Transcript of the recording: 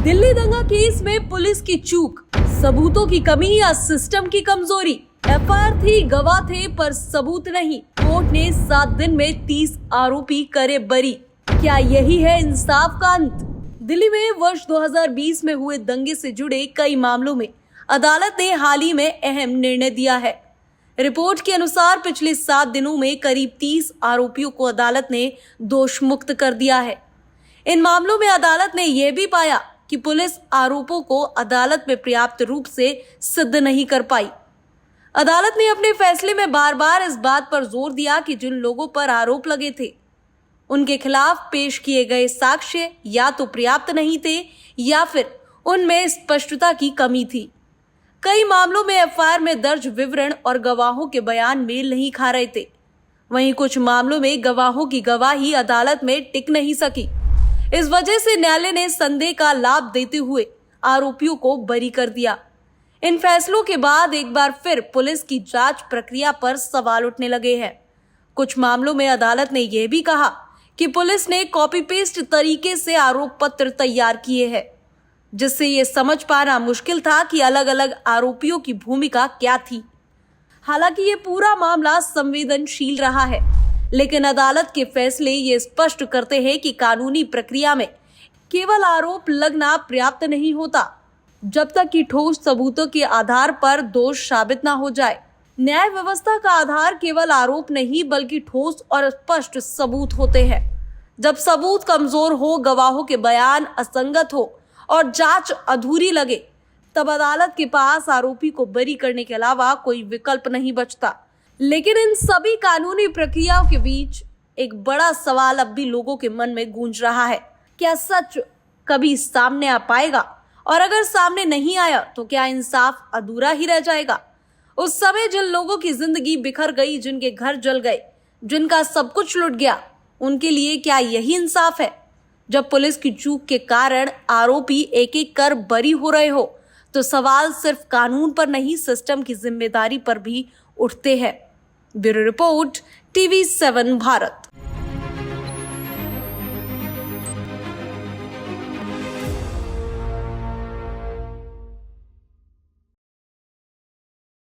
दिल्ली दंगा केस में पुलिस की चूक, सबूतों की कमी या सिस्टम की कमजोरी। एफआईआर थी, गवाह थे, पर सबूत नहीं। कोर्ट ने 7 दिन में 30 आरोपी करे बरी। क्या यही है इंसाफ का अंत? दिल्ली में वर्ष 2020 में हुए दंगे से जुड़े कई मामलों में अदालत ने हाल ही में अहम निर्णय दिया है। रिपोर्ट के अनुसार पिछले 7 दिनों में करीब 30 आरोपियों को अदालत ने दोष मुक्त कर दिया है। इन मामलों में अदालत ने यह भी पाया कि पुलिस आरोपों को अदालत में पर्याप्त रूप से सिद्ध नहीं कर पाई। अदालत ने अपने फैसले में बार बार इस बात पर जोर दिया कि जिन लोगों पर आरोप लगे थे उनके खिलाफ पेश किए गए साक्ष्य या तो पर्याप्त नहीं थे या फिर उनमें स्पष्टता की कमी थी। कई मामलों में एफआईआर में दर्ज विवरण और गवाहों के बयान मेल नहीं खा रहे थे। वहीं कुछ मामलों में गवाहों की गवाही अदालत में टिक नहीं सकी। इस वजह से न्यायालय ने संदेह का लाभ देते हुए आरोपियों को बरी कर दिया। इन फैसलों के बाद एक बार फिर पुलिस की जांच प्रक्रिया पर सवाल उठने लगे हैं। कुछ मामलों में अदालत ने यह भी कहा कि पुलिस ने कॉपी पेस्ट तरीके से आरोप पत्र तैयार किए हैं, जिससे ये समझ पाना मुश्किल था कि अलग अलग आरोपियों की भूमिका क्या थी। हालांकि ये पूरा मामला संवेदनशील रहा है, लेकिन अदालत के फैसले ये स्पष्ट करते हैं कि कानूनी प्रक्रिया में केवल आरोप लगना पर्याप्त नहीं होता जब तक कि ठोस सबूतों के आधार पर दोष साबित ना हो जाए। न्याय व्यवस्था का आधार केवल आरोप नहीं बल्कि ठोस और स्पष्ट सबूत होते हैं। जब सबूत कमजोर हो, गवाहों के बयान असंगत हो और जांच अधूरी लगे, तब अदालत के पास आरोपी को बरी करने के अलावा कोई विकल्प नहीं बचता। लेकिन इन सभी कानूनी प्रक्रियाओं के बीच एक बड़ा सवाल अब भी लोगों के मन में गूंज रहा है। क्या सच कभी सामने आ पाएगा? और अगर सामने नहीं आया तो क्या इंसाफ अधूरा ही रह जाएगा? उस समय जिन लोगों की जिंदगी बिखर गई, जिनके घर जल गए, जिनका सब कुछ लुट गया, उनके लिए क्या यही इंसाफ है? जब पुलिस की चूक के कारण आरोपी एक एक कर बरी हो रहे हो तो सवाल सिर्फ कानून पर नहीं, सिस्टम की जिम्मेदारी पर भी उठते हैं। Bureau report, TV7 Bharat.